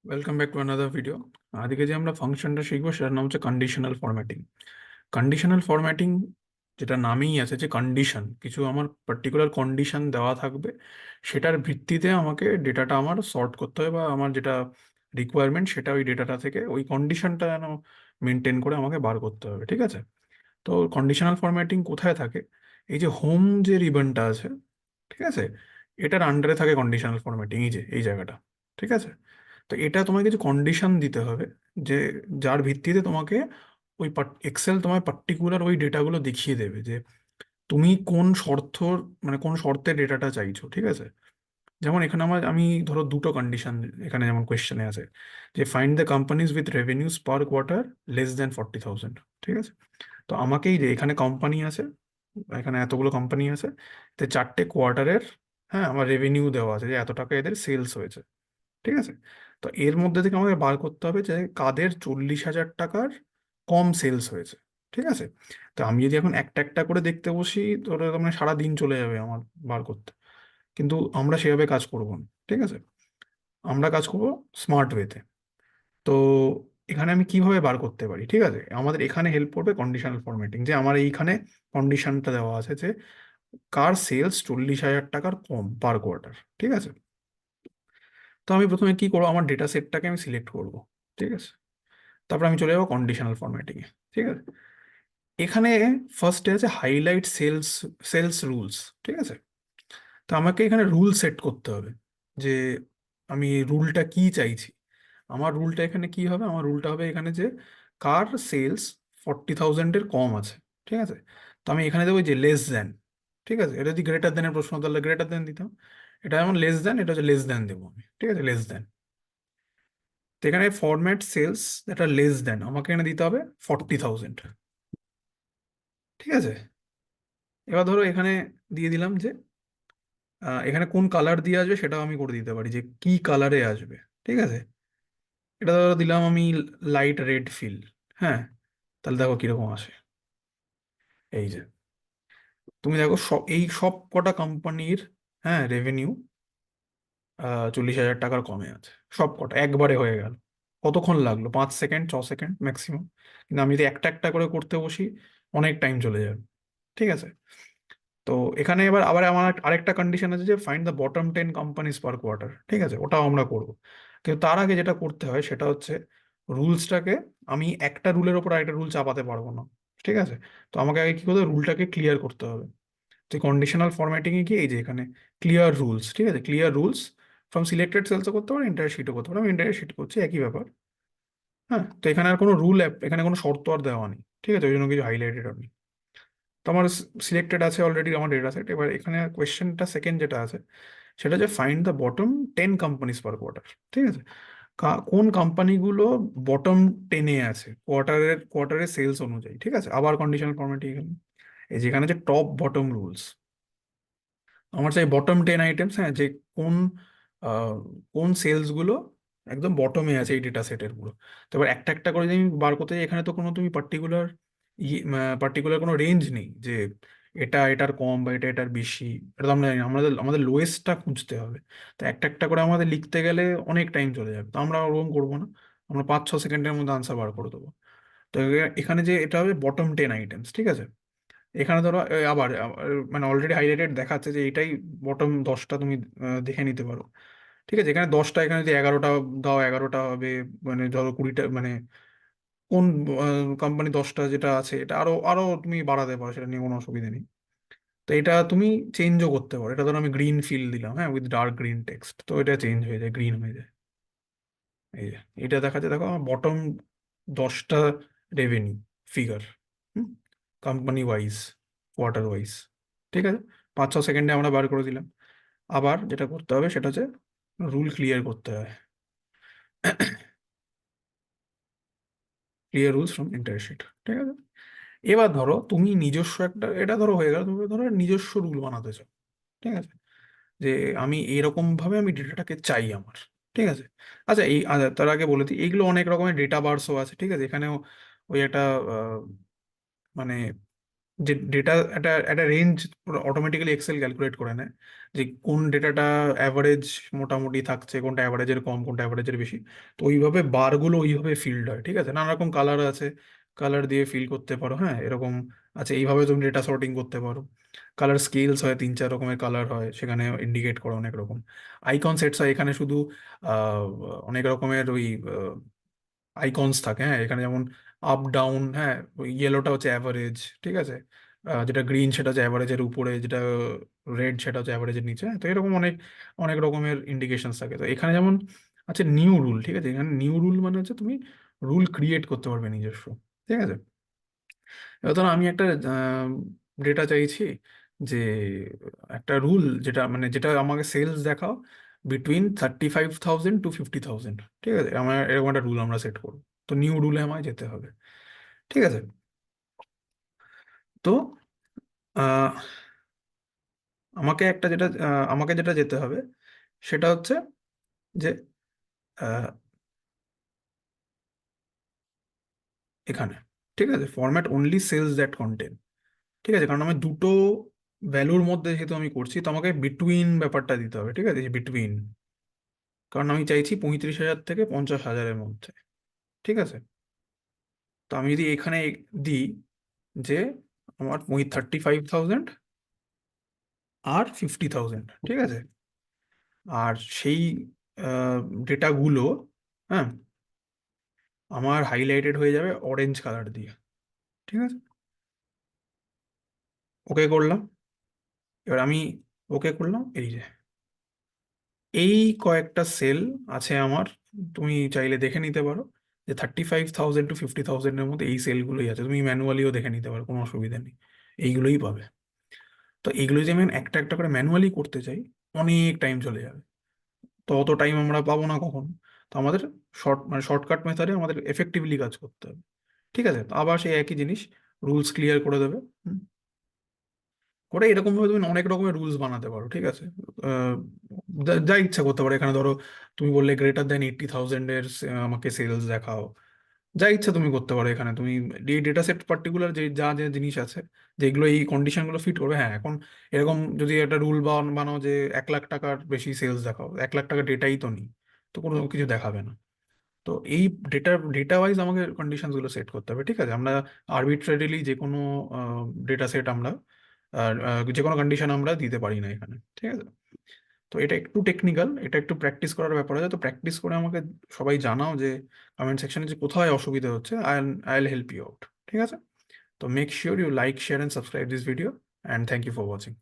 Welcome back to another video. আজকে যে আমরা ফাংশনটা শিখবো সেটার নাম হচ্ছে কন্ডিশনাল ফরম্যাটিং। কন্ডিশনাল ফরম্যাটিং যেটা নামেই আছে, যে কন্ডিশন, কিছু আমার পার্টিকুলার কন্ডিশন দেওয়া থাকবে, সেটার ভিত্তিতে আমাকে ডেটাটা আমার সর্ট করতে হবে, বা আমার যেটা রিকোয়ারমেন্ট সেটা ওই ডেটাটা থেকে ওই কন্ডিশনটা যেন মেনটেন করে আমাকে বার করতে হবে। ঠিক আছে? তো কন্ডিশনাল ফরম্যাটিং কোথায় থাকে? এই যে হোম যে রিবনটা আছে, ঠিক আছে, এটার আন্ডারে থাকে কন্ডিশনাল ফরম্যাটিং, এই যে এই জায়গাটা। ঠিক আছে? তো এটা তোমাকে কিছু কন্ডিশন দিতে হবে, যে যার ভিত্তিতে তোমাকে ওই এক্সেল তোমার পার্টিকুলার ওই ডেটাগুলো দেখিয়ে দেবে যে তুমি কোন শর্ত, মানে কোন শর্তে ডেটাটা চাইছো। ঠিক আছে? যেমন এখানে আমি ধরো দুটো কন্ডিশন এখানে যেমন কোয়েশ্চেনে আছে, যে find the companies with revenues per quarter less than 40,000। ঠিক আছে? তো আমাকেই যে এখানে কোম্পানি আছে, এখানে এতগুলো কোম্পানি আছে, তো চারটে কোয়ার্টারের, হ্যাঁ, আমার রেভিনিউ দেওয়া আছে যে এত টাকা এদের সেলস হয়েছে। ঠিক আছে? তো এর মধ্যে থেকে আমাকে বার করতে হবে যে কাদের 40,000 টাকার কম সেলস হয়েছে। ঠিক আছে? তো আমি যদি এখন একটা একটা করে দেখতে বসি, তাহলে তো মানে সারা দিন চলে যাবে আমার বার করতে। কিন্তু আমরা সেভাবে কাজ করব না। ঠিক আছে? আমরা কাজ করব স্মার্ট ওয়েতে। তো এখানে আমি কিভাবে বার করতে পারি? ঠিক আছে, আমাদের এখানে হেল্প করবে কন্ডিশনাল ফরম্যাটিং, যে আমার এইখানে কন্ডিশনটা দেওয়া আছে যে কার সেলস 40,000 টাকার কম পার কোয়ার্টার। ঠিক আছে? তো আমি প্রথমে কি করবো, আমার ডেটা সেটটাকে আমি সিলেক্ট করব। ঠিক আছে? তারপর আমি চলে যাবো কন্ডিশনাল ফরম্যাটিং এ। ঠিক আছে? এখানে ফার্স্টে আছে হাইলাইট সেলস, সেলস রুলস। ঠিক আছে? তো আমাকে এখানে রুল সেট করতে হবে, যে আমি রুলটা কি চাইছি। আমার রুলটা এখানে কি হবে? আমার রুলটা হবে এখানে যে কার সেলস 40,000-এর কম আছে। ঠিক আছে? তো আমি এখানে দেবো যে লেস দেন। ঠিক আছে? এটা যদি গ্রেটার দেনের প্রশ্ন হতো, তাহলে গ্রেটার দেন দিতাম। এটা যেমন লেস দেন, এটা হচ্ছে লেস দেন দেবো আমি। ঠিক আছে? Less than. তো এখানে ফরম্যাট সেলস, এটা লেস দেন, আমাকে এখানে দিতে হবে 40,000। ঠিক আছে? এবার ধরো এখানে দিয়ে দিলাম যে এখানে কোন কালার দিয়ে আসবে সেটাও আমি করে দিতে পারি, যে কি কালারে আসবে। ঠিক আছে? এটা ধরো দিলাম আমি লাইট রেড ফিল। হ্যাঁ, তাহলে দেখো কিরকম আসে। এই যে তুমি দেখো এই সব কটা কোম্পানির, হ্যাঁ, রেভিনিউ 40,000 টাকার কমে আছে। সব কটা একবারে হয়ে গেল। কতক্ষণ লাগলো? 5 সেকেন্ড, 6 সেকেন্ড ম্যাক্সিমাম। কিন্তু আমি যদি একটা একটা করে করতে বসি, অনেক টাইম চলে যাবে। ঠিক আছে? তো এখানে এবার আবার আমার আরেকটা কন্ডিশন আছে, যে find the bottom 10 companies per quarter. ঠিক আছে? ওটাও আমরা করব। কিন্তু তার আগে যেটা করতে হয় সেটা হচ্ছে রুলসটাকে, আমি একটা রুলের ওপর আরেকটা রুল চাপাতে পারবো না। ঠিক আছে? তো আমাকে আগে কি করতে হবে, রুলটাকে ক্লিয়ার করতে হবে। যে কন্ডিশনাল ফরম্যাটিং এ কি, এই যে এখানে ক্লিয়ার রুলস। ঠিক আছে? ক্লিয়ার রুলস ফ্রম সিলেক্টেড সেলসও করতে পারো, এন্টায়ার শিটও করতে পারো। আমি এন্টায়ার শিট করছি, একই ব্যাপার। হ্যাঁ, তো এখানে আর কোনো রুল, এখানে কোনো শর্ত আর দেওয়া নেই। ঠিক আছে? ওই জন্য কিছু হাইলাইটেড নেই। তো আমার সিলেক্টেড আছে অলরেডি আমার ডেটা সেট। এবার এখানে কোয়েশ্চেনটা সেকেন্ড যেটা আছে, সেটা যে find the bottom 10 companies per quarter. ঠিক আছে? কোন কোম্পানিগুলো বটম 10-এ আছে কোয়ার্টারের সেলস অনুযায়ী। ঠিক আছে? আবার কন্ডিশনাল ফরম্যাটিং এখানে, এই যেখানে যে টপ বটম রুলস, আমার চাই বটম 10 আইটেমস। হ্যাঁ, যে কোন আহ, কোন সেলস গুলো একদম বটমে আছে এই ডেটা সেটের পুরো। তো এবার একটা একটা করে যদি আমি বার করতে যাই, এখানে তো কোনো তুমি পার্টিকুলার পার্টিকুলার কোনো রেঞ্জ নেই, যে এটা এটার কম বা এটা এটার বেশি। এটা তো আমরা জানি না। আমাদের আমাদের লোয়েস্টটা খুঁজতে হবে। তো একটা একটা করে আমাদের লিখতে গেলে অনেক টাইম চলে যাবে। তো আমরা ওরকম করবো না, আমরা 5-6 সেকেন্ডের মধ্যে আনসার বার করে দেবো। তো এখানে যে এটা হবে বটম 10 আইটেমস। ঠিক আছে? এখানে ধরো আবার মানে অলরেডি হাইলাইটেড দেখাচ্ছে যে এটাই বটম 10টা, তুমি দেখে নিতে পারো। ঠিক আছে? এখানে 10টা, এখানে যদি 11টা দাও 11টা হবে। মানে ধরো 20টা, মানে কোন কোম্পানি 10টা যেটা আছে, এটা আরো আরো তুমি বাড়াতে পারো, সেটা নিয়ে কোনো অসুবিধা নেই। তো এটা তুমি চেঞ্জও করতে পারো। এটা ধরো আমি গ্রিন ফিল দিলাম, হ্যাঁ, উইথ ডার্ক গ্রিন টেক্সট, তো এটা চেঞ্জ হয়ে যায়, গ্রিন হয়ে যায়। এই যে এটা দেখাচ্ছে, দেখো আমার বটম 10টা revenue figure, company wise, quarter wise. ঠিক আছে? 5-6 সেকেন্ডে আমরা বার করে দিলাম। আবার যেটা করতে হবে সেটা হচ্ছে রুল ক্লিয়ার করতে হয়। Clear rules from entire sheet. ঠিক আছে? এবার ধরো তুমি নিজস্ব একটা, এটা ধরো হয়ে গেল, তুমি ধরো নিজস্ব রুল বানাতে চাও। ঠিক আছে? যে আমি এরকম ভাবে আমি ডেটাটাকে চাই আমার। ঠিক আছে? আচ্ছা, তার আগে বলে দিই, এইগুলো অনেক রকমের ডেটা বার্সও আছে। ঠিক আছে? এখানেও ওই একটা আহ, মানে যে ডেটা একটা একটা রেঞ্জ অটোমেটিক্যালি এক্সেল ক্যালকুলেট করে নেয়, যে কোন ডেটাটা অ্যাভারেজ মোটামুটি থাকছে, কোনটা অ্যাভারেজের কম, কোনটা অ্যাভারেজের বেশি। তো ওইভাবে বারগুলো ওইভাবে ফিল্ড হয়, ঠিক আছে। নানা রকম কালার আছে, কালার দিয়ে ফিল করতে পারো, হ্যাঁ এরকম আছে। এইভাবে তুমি ডেটা সর্টিং করতে পারো। কালার স্কেলস হয়, 3-4 রকমের কালার হয়, সেখানে ইন্ডিকেট করো অনেক রকম। আইকন সেটস হয়, এখানে শুধু আহ, অনেক রকমের ওই আইকনস থাকে, হ্যাঁ এখানে যেমন আপ ডাউন, হ্যাঁ ইয়েলোটা হচ্ছে অ্যাভারেজ, ঠিক আছে। যেটা গ্রিন সেটা হচ্ছে অ্যাভারেজের উপরে, যেটা রেড সেটা হচ্ছে অ্যাভারেজের নিচে, হ্যাঁ, তো এরকম অনেক অনেক রকমের ইন্ডিকেশনস থাকে। তো এখানে যেমন আছে নিউ রুল, ঠিক আছে। এখানে নিউ রুল মানে হচ্ছে তুমি রুল ক্রিয়েট করতে পারবে নিজস্ব, ঠিক আছে। এবার ধরো আমি একটা ডেটা চাইছি, যে একটা রুল যেটা মানে যেটা আমাকে সেলস দেখাও বিটুইন 35,000 to 50,000, ঠিক আছে। আমার এরকম একটা রুল আমরা সেট করবো। তো নিউ রুলে আমায় যেতে হবে, ঠিক আছে। তো আহ, আমাকে যেটা যেতে হবে সেটা হচ্ছে যে আহ, এখানে, ঠিক আছে, format only cells that content, ঠিক আছে। কারণ আমি দুটো ভ্যালুর মধ্যে যেহেতু আমি করছি, তো আমাকে বিটুইন ব্যাপারটা দিতে হবে, ঠিক আছে, বিটুইন। কারণ আমি চাইছি 35,000 থেকে 50,000-এর মধ্যে, ঠিক আছে। তো আমি যদি এখানে দিই যে আমার 35,000 আর 50,000, ঠিক আছে। আর সেই ডেটাগুলো, হ্যাঁ, আমার হাইলাইটেড হয়ে যাবে অরেঞ্জ কালার দিয়ে, ঠিক আছে। ওকে করলাম। এবার আমি ওকে করলাম, এই যে এই কয়েকটা সেল আছে আমার, তুমি চাইলে দেখে নিতে পারো যে 35,000 to 50,000-এর মধ্যে এই সেলগুলোই আছে। তুমি ম্যানুয়ালিও দেখে নিতে পারো, কোনো অসুবিধা নেই, এইগুলোই পাবে। তো এইগুলো যদি আমি একটা একটা করে ম্যানুয়ালি করতে চাই, অনেক টাইম চলে যাবে। তো অত টাইম আমরা পাবো না কখন। তো আমাদের শর্টকাট মেথডে আমাদের এফেক্টিভলি কাজ করতে হবে, ঠিক আছে। তো আবার সেই একই জিনিস, রুলস ক্লিয়ার করে দেবে। ওটা এরকম ভাবে তুমি অনেক রকমের রুলস বানাতে পারো, ঠিক আছে। আহ, যা যা ইচ্ছা করতে পারো। এখানে ধরো তুমি বললে greater than 80,000-এর আমাকে সেলস দেখাও, যা ইচ্ছা তুমি করতে পারো। এখানে তুমি এই ডেটা সেট পার্টিকুলার যে যা যে জিনিস আছে, যেগুলো এই কন্ডিশনগুলো ফিট করবে, হ্যাঁ। এখন এরকম যদি একটা রুল বানাও যে 1 লাখ টাকার বেশি সেলস দেখাও, 1 লাখ টাকা ডেটাই তো নেই, তো কোনো কিছু দেখাবে না। তো এই ডেটা ওয়াইজ আমাকে কন্ডিশনস গুলো সেট করতে হবে, ঠিক আছে। আমরা আরবিট্রারিলি যে কোনো ডেটা সেট আমরা যে কোনো কন্ডিশন আমরা দিতে পারি না এখানে, ঠিক আছে। তো এটা একটু টেকনিক্যাল, এটা একটু প্র্যাকটিস করার ব্যাপার আছে। তো প্র্যাকটিস করে আমাকে সবাই জানাও যে কমেন্ট সেকশনে যে কোথায় অসুবিধা হচ্ছে, I will help you out, ঠিক আছে। তো make sure you like, share and subscribe this video, and thank you for watching.